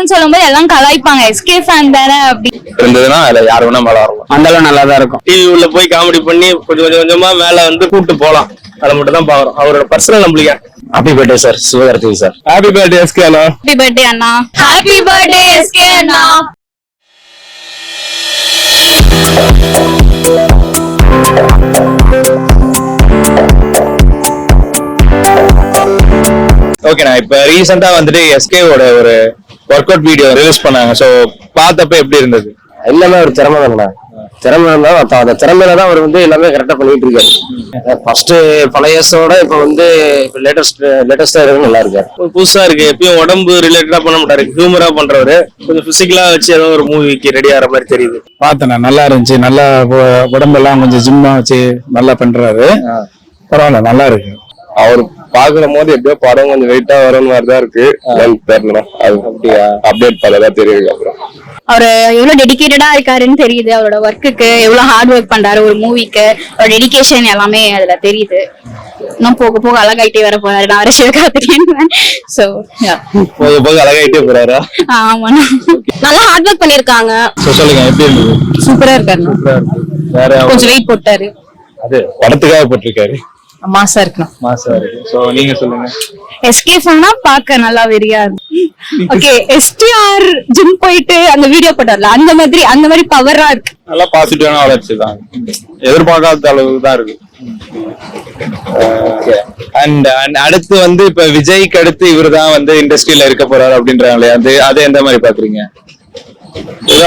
Fan சொல்லும்போது எல்லாம் கலாய்ப்பாங்க, SK fan தானே அப்படி இருந்ததுன்னா அதுல யாரு வேணா மேல வரலாம். அந்த அளவு நல்லா தான் இருக்கும். டிவி உள்ள போய் காமெடி பண்ணி கொஞ்சம் கொஞ்சமா மேல வந்து கூட்டு போலாம். அதை மட்டும் தான் பாக்குறோம். அவரோட பர்சனல் நம்பிக்கை. Happy birthday sir Sivakarthikeyan sir. Happy birthday SK அண்ணா. ஹாப்பி பர்த்டே அண்ணா. ஹாப்பி பர்த்டே எஸ்கே அண்ணா. ஓகேண்ணா, இப்ப ரீசெண்டா வந்துட்டு எஸ்கேவோட ஒரு ஒர்க் அவுட் வீடியோ ரிலீஸ் பண்ணாங்க. சோ பார்த்தப்ப எப்படி இருந்தது? எல்லாமே ஒரு திறமை தானே, திறமை இருந்தாலும் அந்த திறமையில தான் அவர் வந்து எல்லாமே கரெக்டா பண்ணிட்டு இருக்காரு. ஃபர்ஸ்ட் பழையசோட இப்ப வந்து லேட்டஸ்டா இருக்கு, நல்லா இருக்காரு. ஒரு புதுசா இருக்கு. எப்பயும் உடம்பு ரிலேட்டடா பண்ண மாட்டாரு, ஹியூமரா பண்றவரு. கொஞ்சம் பிசிக்கலா வச்சு ஏதோ ஒரு மூவிக்கு ரெடி ஆகிற மாதிரி தெரியுது. பார்த்தேன், நல்லா இருந்துச்சு. நல்லா உடம்பெல்லாம் கொஞ்சம் ஜிம்மா வச்சு நல்லா பண்றாரு. பரவாயில்ல, நல்லா இருக்கு. அவர் பாக்குற போது எப்படியோ படம் கொஞ்சம் வெயிட்டா வரும் மாதிரிதான் இருக்கு. தெரியல, அது அப்படியா அப்டேட் பண்ணதான் தெரியுது. அப்புறம் அவரு எவ்வளவு டெடிகேட்டடா இருக்காருன்னு தெரியுது. அவரோட ஒர்க்குக்கு எவ்வளவு ஹார்ட் ஒர்க் பண்றாரு, ஒரு மூவிக்கு அவரோட டெடிகேஷன் எல்லாமே அதுல தெரியுது. இன்னும் போக போக அழகாயிட்டே வர போறாரு. நான் வர சிவகார்த்திகேயன். சோ போக போக அழகாயிட்டே போறாரா? ஆமா, நல்லா ஹார்ட் ஒர்க் பண்ணிருக்காங்க. சொல்லுங்க, எப்படி இருந்தது? சூப்பரா இருக்காரு. வேற கொஞ்சம் வெயிட் போட்டாரு, அது படத்துக்காக போட்டிருக்காரு. மாசா இருக்கணும். மாசா இருக்கு. சோ நீங்க சொல்லுங்க. எஸ்கே ஃபேன்னா பாக்க நல்லா வெறியா இருக்கு. ஓகே, எஸ்டிஆர் ஜிம் போயிட்டு அந்த வீடியோ போட்டார்ல, அந்த மாதிரி பவரா இருக்கு. நல்லா பாசிட்டிவான வளர்ச்சி தான், எதிர்பார்க்காத அளவுக்கு தான் இருக்கு. அண்ட் அடுத்து வந்து இப்ப விஜய்க்கு அடுத்து இவரு தான் வந்து இண்டஸ்ட்ரியில இருக்க போறாரு அப்படின்றாங்களே, அது எந்த மாதிரி பாக்குறீங்க?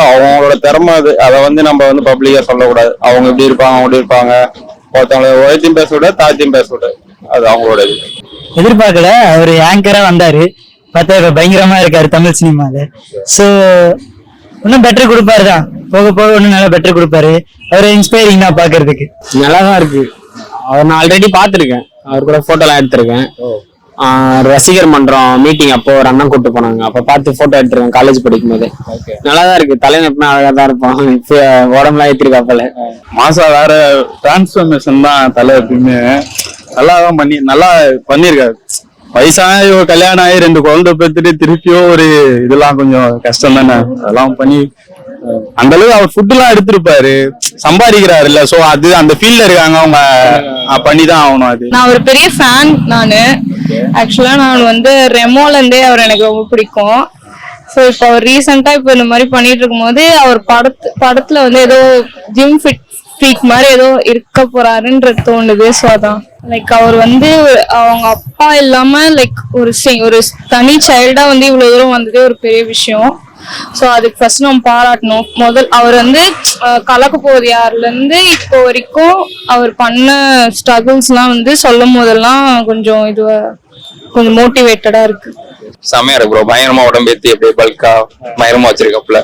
அவங்களோட திறமை அது, அதை வந்து நம்ம வந்து பப்ளிக்கா சொல்லக்கூடாது. அவங்க எப்படி இருப்பாங்க, அவங்க எப்படி இருப்பாங்க, ஒருத்தவங்களை உழைத்தையும் பேச விட தாழ்த்தையும் பேச விட, அது அவங்களோட இது. எதிர்பார்க்கல, அவரு ஆங்கரா வந்தாரு, பார்த்தா இப்ப பயங்கரமா இருக்காரு தமிழ் சினிமால. சோ இன்னும் பெட்டர் கொடுப்பாரு தான், போக போக இன்னும் நல்லா பெட்டர் கொடுப்பாரு. அவரு இன்ஸ்பைரிங் தான் பாக்குறதுக்கு. நல்லாதான் இருக்கு. அவர் நான் ஆல்ரெடி பாத்துருக்கேன், அவர் கூட போட்டோ எல்லாம் எடுத்திருக்கேன். ரசிகர் மன்றம் மீட்டிங் அப்போ ஒரு அண்ணன் கூட்டு போனாங்க, அப்ப பார்த்து போட்டோ எடுத்திருக்கேன் காலேஜ் படிக்கும் போது. நல்லாதான் இருக்கு. தலைநப்பனா அழகா தான் இருப்பான். இப்ப உடம்புலாம் ஏத்திருக்காப்பல. மாசா வேற டிரான்ஸ்பர்மேஷன் தான் தலை. எப்பயுமே நல்லாதான் நல்லா பண்ணிருக்காரு. வயசான கல்யாணம் ஆகி 2 குழந்தை பெற்றுட்டு திருப்பியும் ஒரு இதெல்லாம் கொஞ்சம் கஷ்டம் தானே. அதெல்லாம் பண்ணி அந்த அளவுக்கு அவர் ஃபுட் எல்லாம் எடுத்திருப்பாரு, சம்பாதிக்கிறாரு இல்ல. சோ அது அந்த ஃபீல்ட்ல இருக்காங்க, அவங்க பண்ணிதான் ஆகணும். அது நான் ஒரு பெரிய ஃபேன். நானு ஆக்சுவலா நான் வந்து ரெமோல இருந்தே அவர் எனக்கு ரொம்ப பிடிக்கும். ஸோ இப்போ அவர் ரீசெண்டா இப்போ இந்த மாதிரி பண்ணிட்டு இருக்கும் போது அவர் படத்துல வந்து ஏதோ ஜிம் ஃப்ரீக் மாதிரி ஏதோ இருக்க போறாருன்றது தோணுது. ஸோ அதான் லைக் அவர் வந்து அவங்க அப்பா இல்லாம லைக் ஒரு தனி சைல்டா வந்து இவ்வளவு தூரம் வந்ததே ஒரு பெரிய விஷயம். ஸோ அதுக்கு ஃபர்ஸ்ட் நம்ம பாராட்டணும். அவர் வந்து கலக்க போகுது யாருல இருந்து இப்போ வரைக்கும் அவர் பண்ண ஸ்ட்ரகிள்ஸ் எல்லாம் வந்து சொல்லும் போதெல்லாம் கொஞ்சம் மோட்டிவேட்டடா இருக்கு. செமையா இருக்கு ப்ரோ. பயங்கரமா உடம்பேத்தி அப்படியே பல்கா பயங்கரமா வச்சிருக்காப்புல.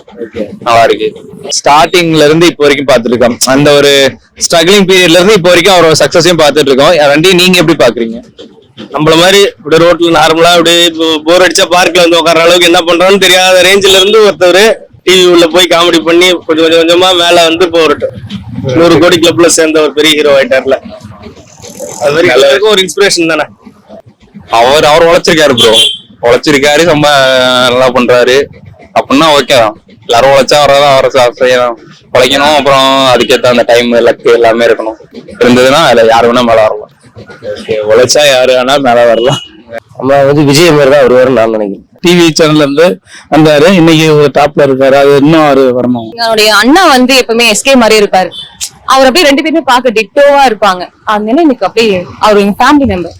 நல்லா இருக்கு. ஸ்டார்டிங்ல இருந்து இப்போ வரைக்கும் பாத்துட்டு இருக்கோம். அந்த ஒரு ஸ்ட்ரகிளிங் பீரியட்ல இருந்து இப்போ வரைக்கும் அவரோட சக்சஸையும் பாத்துட்டு இருக்கோம். ரெண்டையும் நீங்க எப்படி பாக்குறீங்க? நம்மள மாதிரி இப்படி ரோட்ல நார்மலா அப்படியே போர் அடிச்சா பார்க்ல வந்து உட்கார அளவுக்கு என்ன பண்றான்னு தெரியாத ரேஞ்சில இருந்து ஒருத்தர் டிவி உள்ள போய் காமெடி பண்ணி கொஞ்சம் கொஞ்சமா மேல வந்து போறட்டும் 100 கோடி கிளப்ல சேர்ந்த ஒரு பெரிய ஹீரோ ஆயிட்டார்ல. அது மாதிரி எல்லாருக்கும் ஒரு இன்ஸ்பிரேஷன் தானே. அவர் உழைச்சிருக்காரு ப்ரோ, உழைச்சிருக்காரு, ரொம்ப நல்லா பண்றாரு அப்படின்னா ஓகே தான். எல்லாரும் உழைச்சா அவரை செய்யணும், உழைக்கணும். அப்புறம் அதுக்கேற்ற அந்த டைம் லக்கு எல்லாமே இருக்கணும். இருந்ததுன்னா அதுல யாரு வேணா மேல வரலாம். உழைச்சா யாரு வேணா மேல வரலாம். நம்ம வந்து விஜய் மாதிரி தான் வருவாருன்னு நான் நினைக்கிறேன். டிவி சேனல்ல இருந்து வந்தாரு, இன்னைக்கு ஒரு டாப்ல இருக்காரு. அது இன்னும் அவரு வரணும். என்னுடைய அண்ணா வந்து எப்பவுமே எஸ்கே மாதிரி இருப்பாரு. அவர் அப்படியே 2 பேருமே பார்க்க டிட்டோவா இருப்பாங்க. அதனால எனக்கு அப்படியே அவர் எங்க ஃபேமிலி மெம்பர்.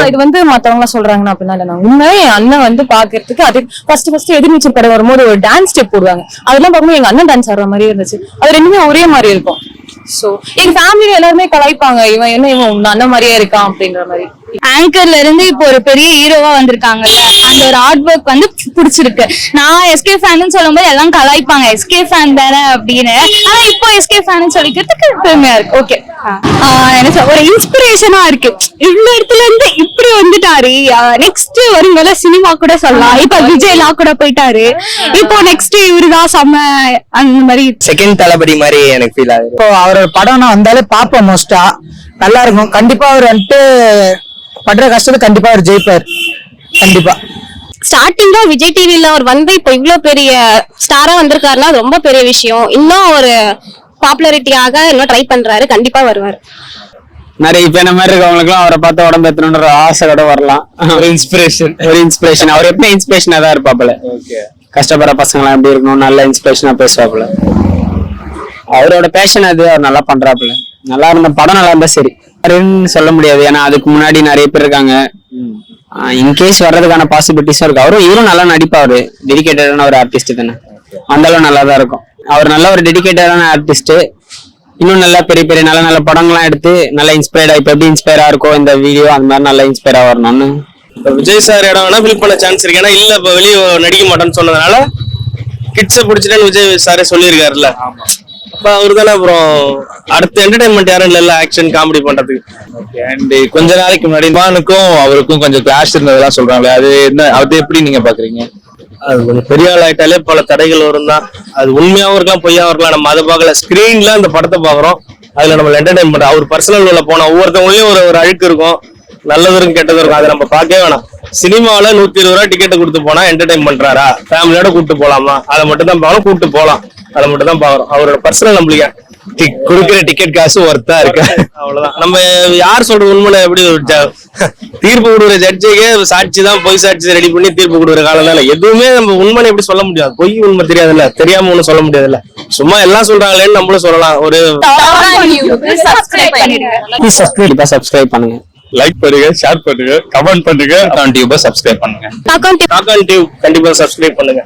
இது வந்து மத்தவங்க சொல்றாங்கன்னா அப்படின்னா இல்ல, நான் உண்மையே என் அண்ணன் வந்து பாக்குறதுக்கு அது ஃபர்ஸ்ட் எதிர்நீச்சல் படம் வரும்போது ஒரு டான்ஸ் ஸ்டெப் போடுவாங்க. அதெல்லாம் பார்க்கும்போது எங்க அண்ணன் டான்ஸ் ஆடுற மாதிரி இருந்துச்சு. அது 2மே ஒரே மாதிரி இருக்கும். சோ எங்க ஃபேமிலில எல்லாருமே கலாய்ப்பாங்க, இவன் அண்ணன் மாதிரியே இருக்கான் அப்படின்ற மாதிரி. ஆங்கர்ல இருந்து இப்போ ஒரு பெரிய ஹீரோவா வந்திருக்காங்கல்ல, அந்த ஒரு ஹார்ட் ஒர்க் வந்து பிடிச்சிருக்கு. நான் எஸ்கே ஃபேன் சொல்லும் போது எல்லாம் கலாய்ப்பாங்க, எஸ்கே ஃபேன் தானே அப்படின்னு. ஆனா இப்போ எஸ்கே ஃபேன் சொல்லிக்கிறதுக்கு பெருமையா இருக்கு. ஓகே, என்ன சொல்ல, ஒரு இன்ஸ்பிரேஷனா இருக்கு. இவ்வளவு இடத்துல இருந்து இப்படி வந்துட்டாரு. நெக்ஸ்ட் வரும்போது சினிமா கூட சொல்லலாம். இப்ப விஜய் எல்லாம் கூட போயிட்டாரு. இப்போ நெக்ஸ்ட் இவருதான் செம்ம அந்த மாதிரி செகண்ட் தளபதி மாதிரி எனக்கு ஃபீல் ஆகுது. இப்போ அவரோட படம் நான் வந்தாலே பாப்பேன், மோஸ்டா நல்லா இருக்கும். கண்டிப்பா அவர் வந்துட்டு படுற கஷ்டத்தை கண்டிப்பா அவர் ஜெயிப்பார். கண்டிப்பா ஸ்டார்டிங்ல விஜய் டிவில அவர் வந்து இப்ப இவ்வளவு பெரிய ஸ்டாரா வந்திருக்காருன்னா அது ரொம்ப பெரிய விஷயம். இன்னும் ஒரு பாப்புலாரிட்டியாக இன்னும் ட்ரை பண்றாரு, கண்டிப்பா வருவார். நிறைய இப்ப என்ன மாதிரி இருக்கவங்களுக்குலாம் அவரை பார்த்து உடம்பு ஏற்றணுன்ற ஆசை கூட வரலாம். ஒரு இன்ஸ்பிரேஷன் அவர் எப்பவுமே இன்ஸ்பிரேஷனா தான் இருப்பாப்புல. கஷ்டப்படுற பசங்களாம் எப்படி இருக்கணும், நல்ல இன்ஸ்பிரேஷனா பேசுவாப்புல. அவரோட பேஷன் அது, அவர் நல்லா பண்றாப்புல. நல்லா இருந்த படம் நல்லா இருந்தா சரி, சொல்ல முடியாது. ஏன்னா அதுக்கு முன்னாடி நிறைய பேர் இருக்காங்க. இன்கேஸ் வர்றதுக்கான பாசிபிலிட்டிஸும் இருக்கு. இவரும் நல்லா நடிப்பாரு, டெடிகேட்டடான ஒரு ஆர்டிஸ்ட் தானே, அந்த அளவு நல்லா தான் இருக்கும். அவர் நல்ல ஒரு டெடிகேட்டடான ஆர்டிஸ்ட். இன்னும் நல்லா பெரிய பெரிய நல்ல நல்ல படங்கள்லாம் எடுத்து நல்லா இன்ஸ்பயர்டா, இப்ப எப்படி இன்ஸ்பயரா இருக்கோ இந்த வீடியோ, அந்த மாதிரி நல்லா இன்ஸ்பயரா வரணும்னு. விஜய் சார் இடம் வேணா ஃபில் பண்ண சான்ஸ் இருக்கு. ஏன்னா இல்ல இப்ப வெளியே நடிக்க மாட்டேன்னு சொன்னதுனால கிட்ஸை பிடிச்சிட்டேன்னு விஜய் சாரே சொல்லியிருக்காருல்ல. அப்ப அவரு தானே அப்புறம் அடுத்த என்டர்டைன்மெண்ட் யாரும் இல்ல ஆக்ஷன் காமெடி பண்றதுக்கு. அண்ட் கொஞ்ச நாளைக்கு முன்னாடி மானுக்கும் அவருக்கும் கொஞ்சம் கிளாஷ் இருந்ததெல்லாம் சொல்றாங்களே, அது என்ன, அது எப்படி நீங்க பாக்குறீங்க? அது கொஞ்சம் பெரிய ஆள் ஆயிட்டாலே பல தடைகள் வரும் தான். அது உண்மையாவும் இருக்கலாம் பொய்யாவும் இருக்கலாம், நம்ம அதை பார்க்கல. ஸ்கிரீன்ல அந்த படத்தை பாக்குறோம், அதுல நம்ம என்டர்டைன் பண்றோம். அவர் பர்சனல் உள்ள போனா ஒவ்வொருத்தவங்களையும் ஒரு அழுக்கு இருக்கும், நல்லது இருக்கும் கெட்டது இருக்கும், அதை நம்ம பார்க்கவே வேணாம். சினிமாவில 120 ரூபா டிக்கெட்டை கொடுத்து போனா என்டர்டைன் பண்றாரா, ஃபேமிலியோட கூப்பிட்டு போலாமா, அதை மட்டும் தான் பார்க்கணும். கூப்பிட்டு போலாம், அதை மட்டும் தான் பாக்குறோம். அவரோட பர்சனல் நம்மளுக்கு கொடுக்குற டிக்கெட் காசு ஒர்த்தா இருக்கு, அவ்வளவுதான். நம்ம யார் சொல்ற உண்மை எப்படி தீர்ப்பு கொடுக்குற ஜட்ஜுக்கே சாட்சி தான், பொய் சாட்சி ரெடி பண்ணி தீர்ப்பு கொடுக்குற காலம் தானே. எதுவுமே நம்ம உண்மை எப்படி சொல்ல முடியாது, பொய் உண்மை தெரியாதுல்ல, தெரியாம ஒண்ணும் சொல்ல முடியாதுல்ல. சும்மா எல்லாம் சொல்றாங்களேன்னு நம்மளும் சொல்லலாம். ஒரு சப்ஸ்கிரைப் பண்ணுங்க, லைக் பண்ணுங்க, ஷேர் பண்ணுங்க, கமெண்ட் பண்ணுங்க, டியூபை சப்ஸ்கிரைப் பண்ணுங்க. டாக் ஆன் டியூப் கண்டிப்பா சப்ஸ்கிரைப் பண்ணுங்க.